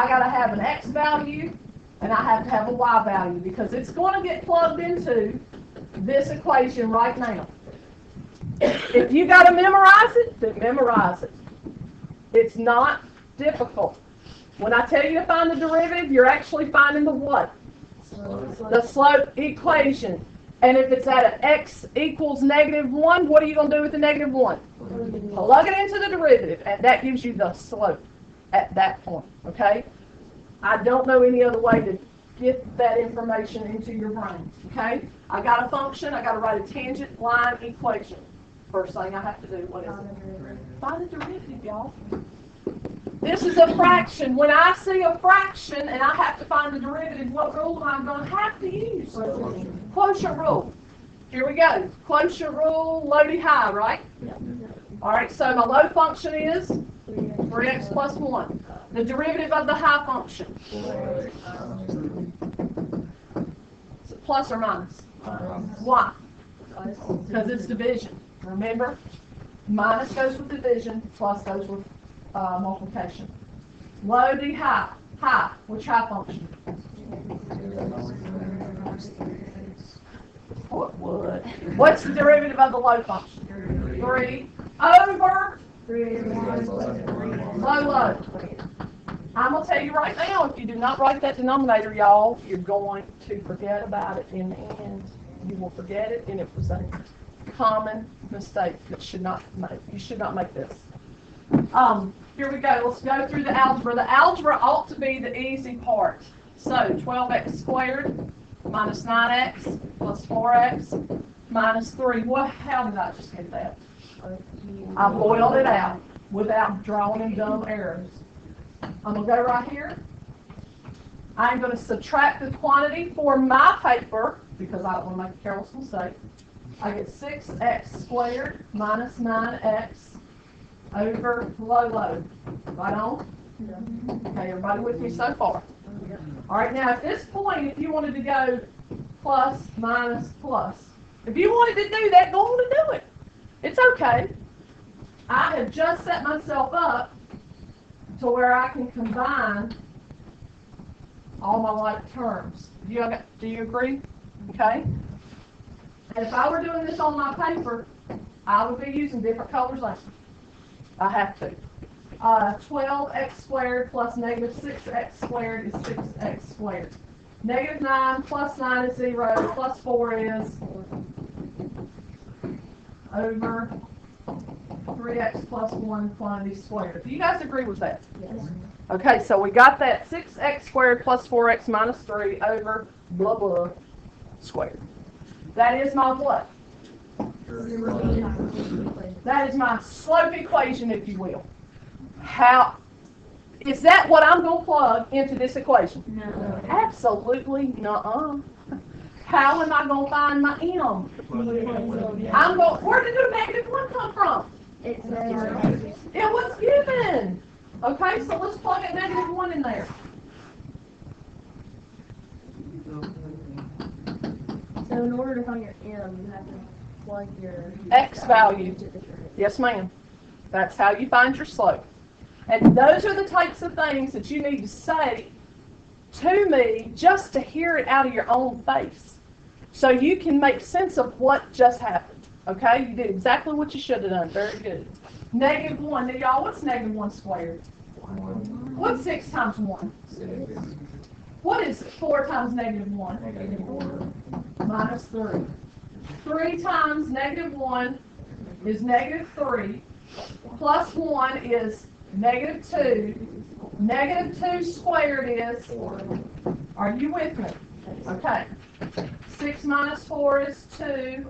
I got to have an x value, and I have to have a y value, because it's going to get plugged into this equation right now. If you got to memorize it, then memorize it. It's not difficult. When I tell you to find the derivative, you're actually finding the what? The slope equation. And if it's at an x equals -1, what are you going to do with the -1? Plug it into the derivative, and that gives you the slope at that point, okay? I don't know any other way to get that information into your brain, okay? I got a function, I got to write a tangent line equation. First thing I have to do, what is it? Find the derivative, y'all. This is a fraction. When I see a fraction and I have to find the derivative, what rule am I going to have to use? Quotient rule. Here we go. Quotient rule, low-y high, right? All right, so my low function is 3x plus 1. The derivative of the high function. Is it plus or minus? Why? Because it's division. Remember? Minus goes with division, plus goes with multiplication. Low d high. High. Which high function? What would? What's the derivative of the low function? 3 over low. I'm going to tell you right now, if you do not write that denominator, y'all, you're going to forget about it in the end. You will forget it, and it was a common mistake that should not make. You should not make this. Here we go. Let's go through the algebra. The algebra ought to be the easy part. So 12x squared minus 9x plus 4x minus 3. How did I just get that? I boiled it out without drawing in dumb errors. I'm going to go right here. I'm going to subtract the quantity for my paper because I don't want to make a careless mistake. I get 6x squared minus 9x over low. Right on? Okay, everybody with me so far? All right, now at this point, if you wanted to go plus, minus, plus, if you wanted to do that, go on and do it. It's okay. I have just set myself up to where I can combine all my like terms. Do you agree? Okay. And if I were doing this on my paper, I would be using different colors like I have to. 12x squared plus negative 6x squared is 6x squared. Negative 9 plus 9 is 0, plus 4 is over 3x plus 1 quantity squared. Do you guys agree with that? Yes. Okay, so we got that 6x squared plus 4x minus 3 over blah blah squared. That is my what? That is my slope equation, if you will. How is that what I'm going to plug into this equation? No. Absolutely not. How am I going to find my m? Where did the negative 1 come from? It was given. Okay, so let's plug a negative 1 in there. So in order to find your m, you have to plug your x value. Yes, ma'am. That's how you find your slope. And those are the types of things that you need to say to me just to hear it out of your own face, so you can make sense of what just happened. Okay? You did exactly what you should have done. Very good. Negative 1. Now, y'all, what's negative 1 squared? What's 6 times 1? 6. What is 4 times negative 1? Negative 4. Minus 3. 3 times negative 1 is negative 3. Plus 1 is negative 2. Negative 2 squared is 4. Are you with me? Okay. 6 minus 4 is 2.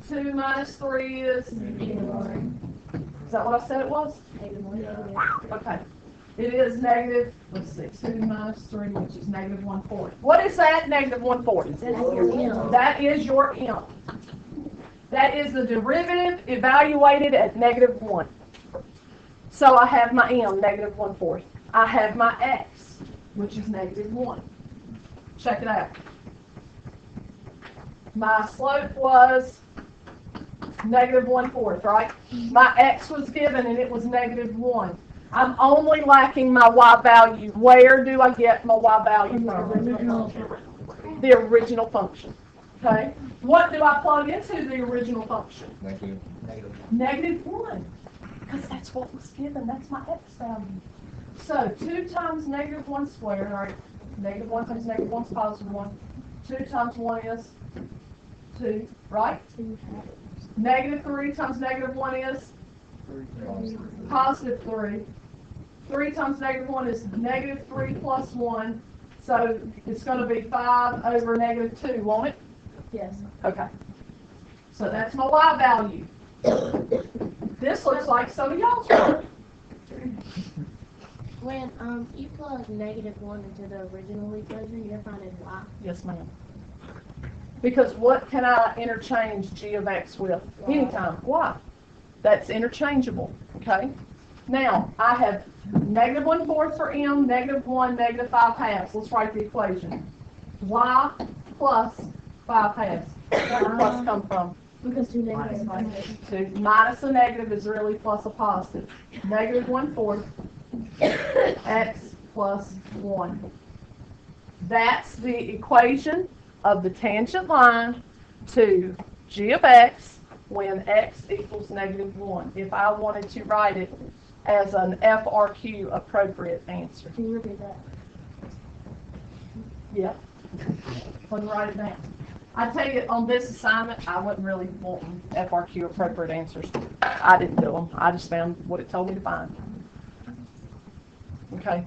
2 minus 3 is... Is that what I said it was? Okay. It is negative, let's see, 2 minus 3, which is negative 1/4. What is that? Negative 1/4. That is your m. That is the derivative evaluated at negative 1. So I have my m, negative 1/4. I have my x, which is negative 1. Check it out. My slope was negative 1/4, right? My x was given and it was negative 1. I'm only lacking my y value. Where do I get my y value from? The original function. Okay? What do I plug into the original function? Negative 1. Because that's what was given. That's my x value. So 2 times negative 1 squared, all right, negative 1 times negative 1 is positive 1. 2 times 1 is 2, right? Negative 3 times negative 1 is positive 3. 3 times negative 1 is negative 3 plus 1. So it's going to be 5 over negative 2, won't it? Yes. Okay. So that's my y value. This looks like some of y'all's work. When you plug negative 1 into the original equation, you're finding y. Yes, ma'am. Because what can I interchange g of x with? Anytime. Y. That's interchangeable. Okay? Now, I have negative 1/4 for m, negative 1, negative 5 halves. Let's write the equation. Y plus 5 halves. Where does plus come from? Because 2 negatives are negative. 2 minus a negative is really plus a positive. Negative 1/4 x plus 1. That's the equation of the tangent line to g of x when x equals negative 1. If I wanted to write it as an FRQ appropriate answer. Can you repeat that? Yeah. Let me write it down. I tell you, on this assignment, I wasn't really wanting FRQ appropriate answers. I didn't do them. I just found what it told me to find. Okay.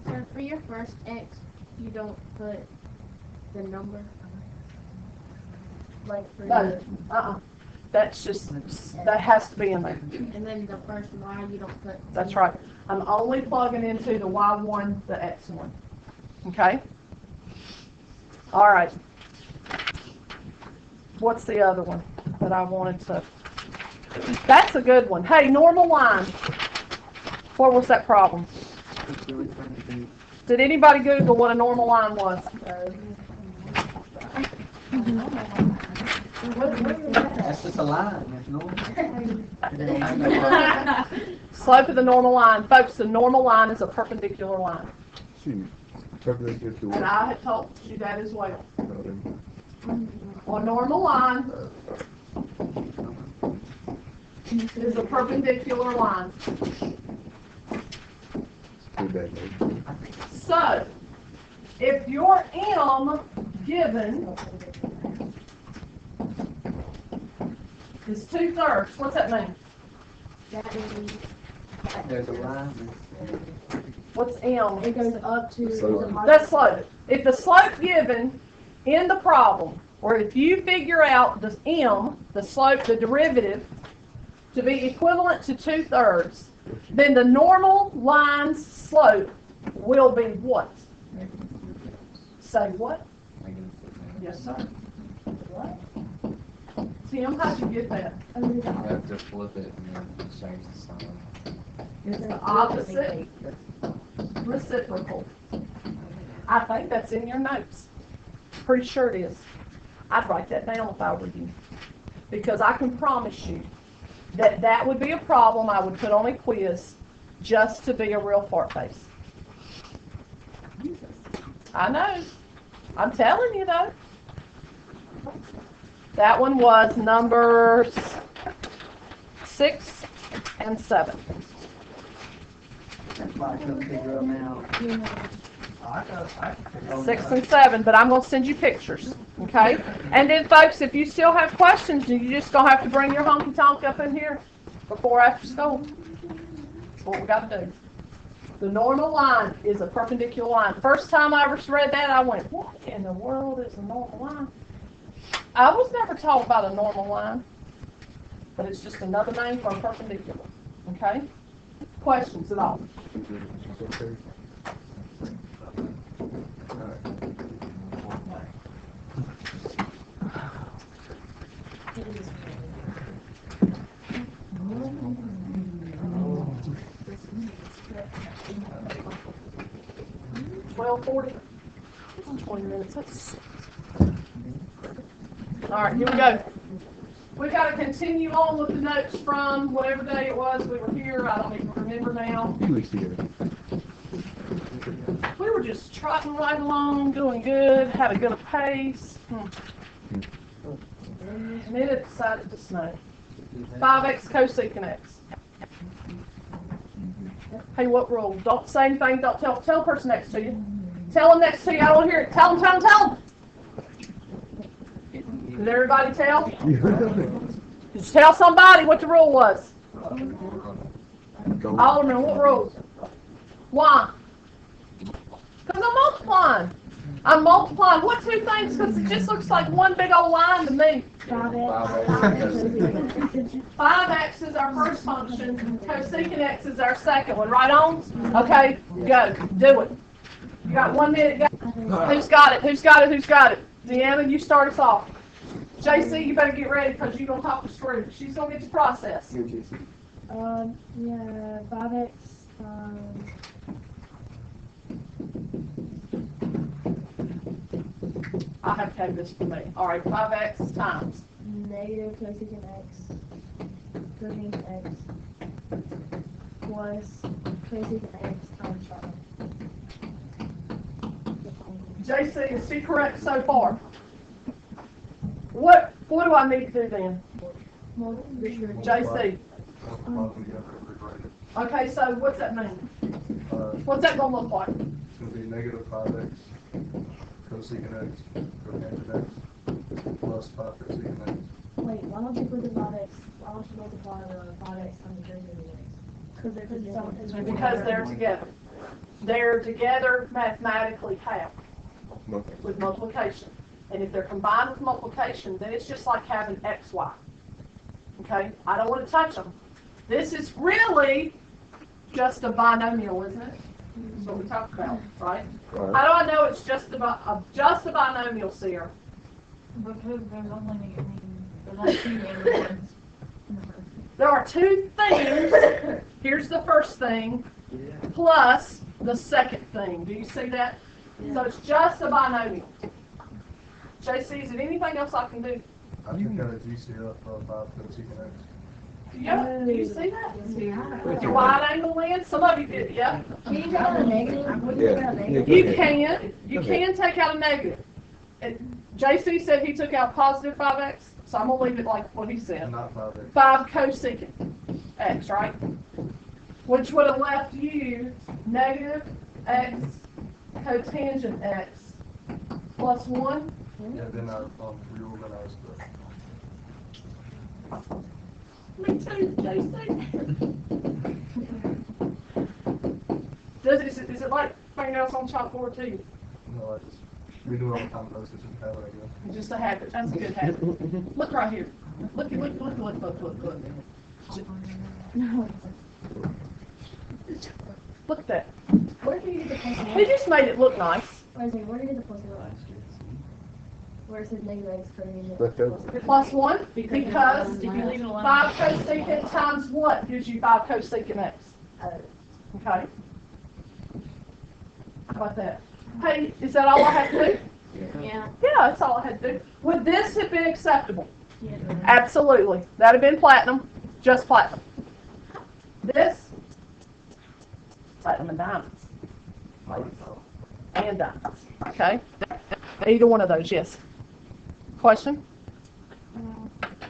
So for your first x, you don't put the number. Like for No. That's just, that has to be in there. and then the first y, you don't put. That's right. I'm only plugging into the y1, the x1. Okay? All right. What's the other one that I wanted to? That's a good one. Hey, normal line. What was that problem? Did anybody Google what a normal line was? That's just a line, there's no. Slope of the normal line. Folks, the normal line is a perpendicular line. And I had told you that as well. A normal line is a perpendicular line. So, if your m given is 2/3, what's that mean? That means There's a line. What's m? It goes up to That's slope. If the slope given in the problem, or if you figure out the m, the slope, the derivative, to be equivalent to 2/3, then the normal line's slope will be what? Say what? Yes, sir. What? Tim, how'd you get that? You have to flip it and then change the sign. It's the opposite reciprocal. I think that's in your notes. Pretty sure it is. I'd write that down if I were you. Because I can promise you that that would be a problem I would put on a quiz just to be a real fart face. I know. I'm telling you though. That one was numbers 6 and 7. That's why I couldn't figure them out. 6 and 7, but I'm going to send you pictures, okay? And then, folks, if you still have questions, you're just going to have to bring your honky-tonk up in here before after school. That's what we got to do. The normal line is a perpendicular line. First time I ever read that, I went, what in the world is a normal line? I was never taught about a normal line, but it's just another name for a perpendicular, okay? Questions at all? $12.40. 20 minutes. All right, here we go. We gotta continue on with the notes from whatever day it was we were here. I don't even remember now. 2 weeks ago. We were just trotting right along, doing good, had a good pace. And then it decided to snow. 5x cosecant x. Hey, what rule? Don't say anything. Don't tell the person next to you. Tell them next to you. I don't hear it. Tell them. Did everybody tell? Just tell somebody what the rule was. Alderman, what rule? Why? Because I'm multiplying. I'm multiplying. What two things? Because it just looks like one big old line to me. 5x is our first function. Cosecant x is our second one. Right on? Okay, go. Do it. You got 1 minute. Go. Who's got it? Deanna, you start us off. JC, you better get ready because you're going to talk to Scrooge. She's going to get the process. Yeah, 5x I have to have this for me. All right, 5x times. negative cosecant x cotangent x plus cosecant x times 5. JC, is she correct so far? What do I need to do then? JC. Okay, so what's that mean? What's that going to look like? It's going to be negative 5x cosecant x cotangent x plus 5 cosecant x. Wait, why don't you put the 5x? Why don't you multiply the 5x times cosecant x? Because they're together. They're together mathematically how? With multiplication. And if they're combined with multiplication, then it's just like having xy. Okay? I don't want to touch them. This is really just a binomial, isn't it? That's what we talked about, right? How do I know it's just a binomial, Sierra? Because there's only two variables. There are two things. Here's the first thing, plus the second thing. Do you see that? So it's just a binomial. JC, is there anything else I can do? I took out a GCF of 5 cosecant x. Yeah, do you see that? Your wide angle lens? Some of you did, yeah. Can you take out a negative? Would you take out a negative? You can take out a negative. And JC said he took out positive 5x, so I'm going to leave it like what he said. Not 5x. 5 cosecant x, right? Which would have left you negative x cotangent x plus 1. Yeah, then I reorganized Me too, JC. Is it like fingernails on chalkboard too? No, I just redo all the time those just have it, I guess. Just a habit. That's a good habit. Look right here. Look. Look at that. Where did you get the plus He just made it look nice. Where did you get the plus 1? Where it says negative x cotangent Left over. Plus 1 because If you leave it alone. 5 cosecant times what gives you 5 cosecant x? Okay. How about that? Hey, is that all I have to do? Yeah. Yeah, that's all I had to do. Would this have been acceptable? Yeah. Absolutely. That'd have been platinum. Just platinum. This, platinum and diamonds. And diamonds. Okay? Either one of those, yes. Question?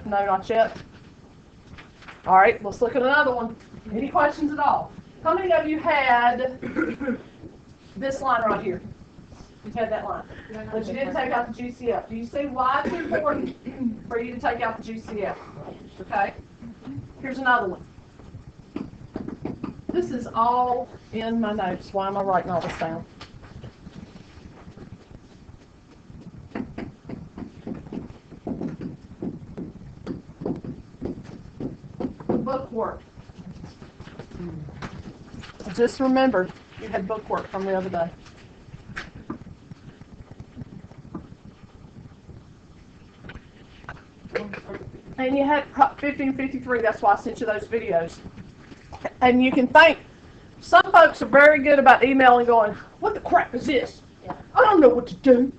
No, not yet. All right, let's look at another one. Any questions at all? How many of you had this line right here? You had that line. But you didn't take out the GCF. Do you see why it's important for you to take out the GCF? Okay? Here's another one. This is all in my notes. Why am I writing all this down? Bookwork. Just remember, you had bookwork from the other day. And you had Prop 50 and 53, that's why I sent you those videos. And you can thank, some folks are very good about emailing going, what the crap is this? I don't know what to do.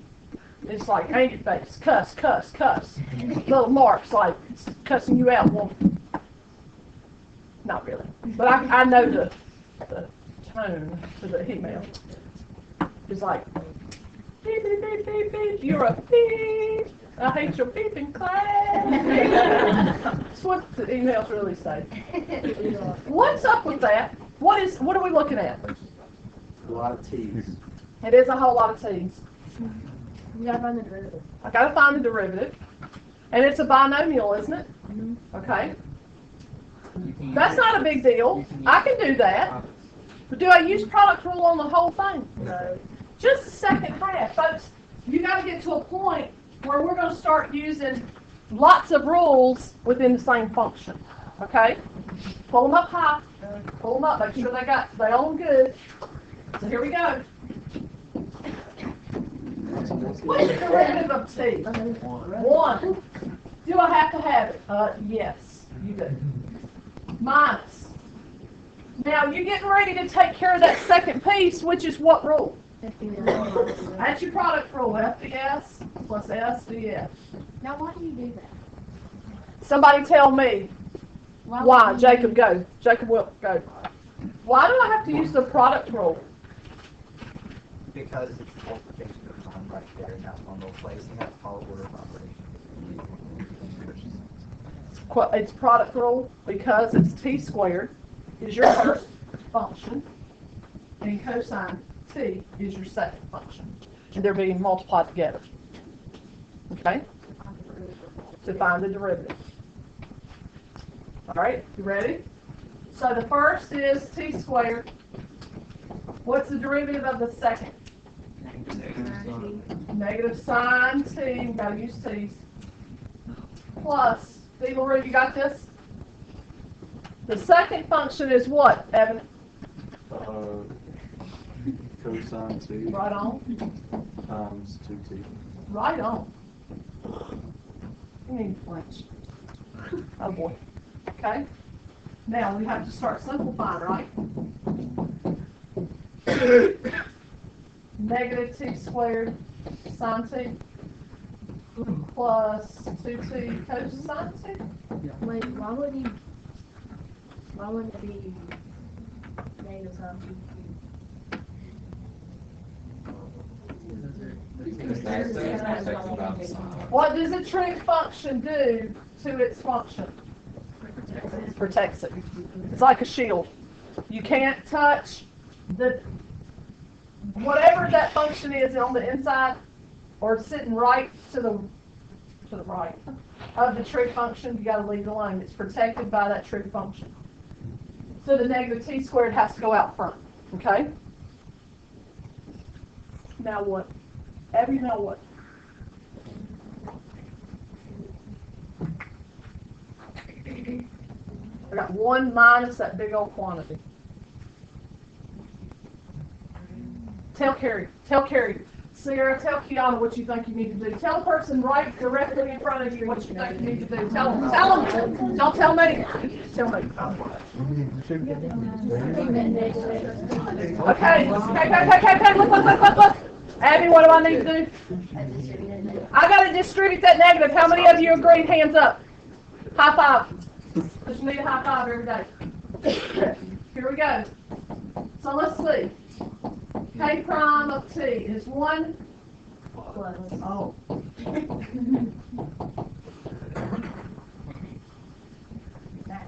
It's like angry face, cuss, cuss, cuss. Little marks like cussing you out. Well, not really. But I know the tone to the email. It's like, beep, beep, beep, beep, beep, you're a beep. I hate your beeping class. That's what the emails really say. What's up with that? What are we looking at? A lot of T's. It is a whole lot of T's. You gotta find the derivative. I gotta find the derivative. And it's a binomial, isn't it? Okay. That's not a big deal. I can do that. But do I use product rule on the whole thing? No. Just the second half. Folks, you gotta get to a point where we're gonna start using lots of rules within the same function. Okay? Pull them up high. Pull them up. Make sure they on good. So here we go. What's the derivative of t? 1. Do I have to have it? Yes, you do. Minus. Now you're getting ready to take care of that second piece, which is what rule? That's your product rule. FDS plus SDS. Now, why do you do that? Somebody tell me why. would Jacob, you- go. Jacob will go. Why do I have to use the product rule? Because it's multiplication of time right there in that one little place, and that's all order of operations. It's product rule because it's t squared is your first function, and cosine t is your second function, and they're being multiplied together. Okay? To find the derivative. All right, you ready? So the first is t squared. What's the derivative of the second? Negative sine t, gotta use t's, plus, Steve LaRue, you got this? The second function is what, Evan? Cosine t Right on. times 2t. Right on. You need flinch. Oh boy. Okay. Now we have to start simplifying, right? Negative t squared sine t plus 2t cosine t. Wait, why wouldn't it be negative sine Because that's protected about the sign. What does a trig function do to its function? It protects it. It's like a shield. You can't touch whatever that function is on the inside or sitting right to the right of the trig function. You got to leave it alone. It's protected by that trig function. So the negative t squared has to go out front. Okay? Now what? Abby, now what? I got 1 minus that big old quantity. Tell Carrie, Sarah, tell Kiana what you think you need to do. Tell the person right directly in front of you what you think you need to do. Tell them. Don't tell me. Tell me. Okay, look. Abby, what do I need to do? I got to distribute that negative. How many of you agreed? Hands up. High five. Just need a high five every day. Here we go. So let's see. K prime of t is 1 plus,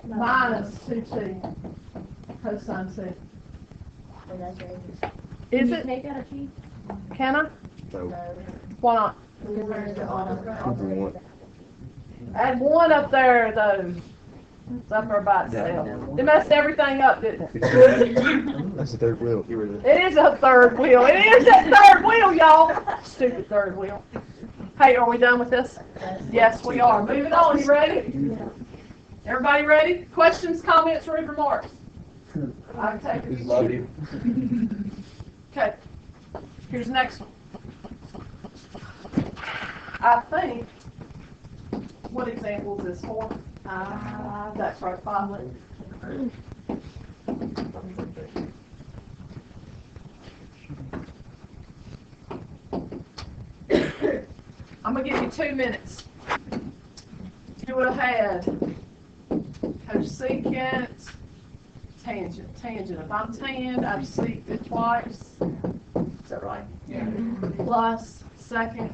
minus 2t cosine t. Is it? Take out a t? Can I? No. Why not? Because there's the auto. Add 1 up there, though. It's up there by itself. It messed everything up, didn't it? That's the third wheel. Get rid of it. It is a third wheel. It is that third wheel, y'all. Stupid third wheel. Hey, are we done with this? Yes, we are. Moving on. You ready? Everybody ready? Questions, comments, rude remarks? I'll take it. Love you. Okay. Here's the next one. I think. What example is this for? That's right, 5. 2 minutes. You would have had cosecant, tangent. If I'm tangent, I've seced it twice. Is that right? Yeah. Plus second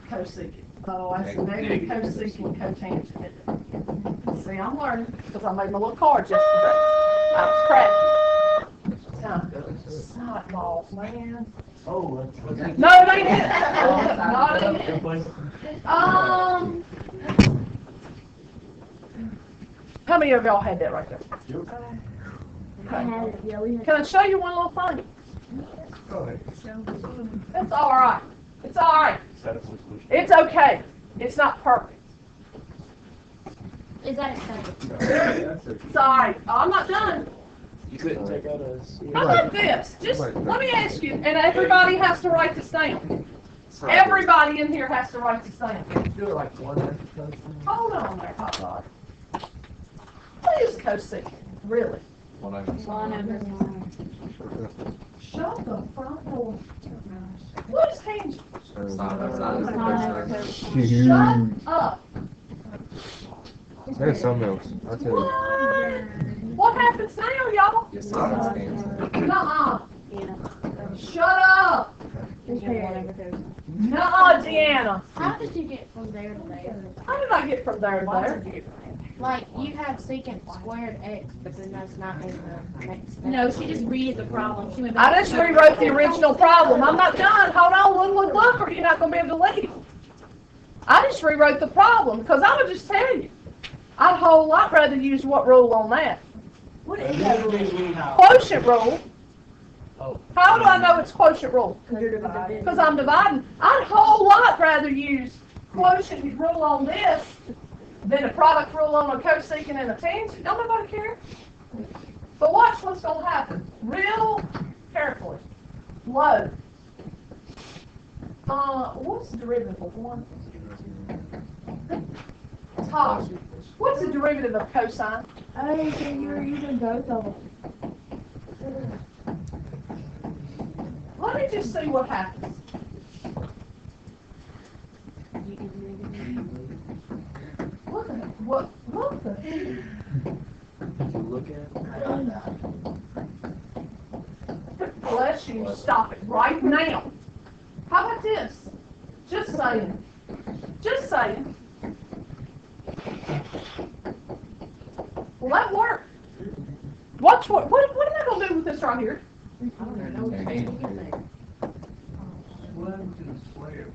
cosecant. Oh, I see. Negative cosecant, cotangent. See, I'm learning because I made my little cards yesterday. I was cracking. It's not good. It's not balls, man. Oh, that's. No, it ain't it. Not it. How many of y'all had that right there? I had it, yeah, we had. Can I show you one little thing? Go ahead. It's all right. It's all right. It's okay. It's not perfect. Is that acceptable? It's all right. I'm not done. You couldn't take out a. How about this? Just let me ask you, and everybody has to write this down. Everybody in here has to write this down. Do it like one at a time. Hold on there, hot rod. What is cosecant, really? One over One sine. over one. Shut the front door. What is tangent? Sine over sine is Shut up. There's something else. I'll tell you. What happens now, y'all? Yes, sine is cancer. Nuh-uh. Yeah. Shut up. Nuh-uh, Deanna. How did you get from there to there? How did I get from there to there? Like, you have secant squared x, but then that's not in the next step. No, she just read the problem. She went I back. just rewrote the original problem. I'm not done. Hold on, look, or you're not going to be able to leave. I just rewrote the problem, because I would just tell you. I'd a whole lot rather use what rule on that? What is that? Quotient rule. Oh. How do I know it's quotient rule? Because I'm dividing. I'd a whole lot rather use quotient rule on this than a product rule on a cosecant and a tangent. Don't nobody care. But watch what's going to happen. Real carefully. Load. What's the derivative of 1? Top. What's the derivative of cosine? Oh, so you were using both of them. Let me just see what happens. What the? Did you look at it? Bless you, stop it right now. How about this? Just saying. Just saying. Will that work? Watch what am I going to do with this right here? Okay. One to the square.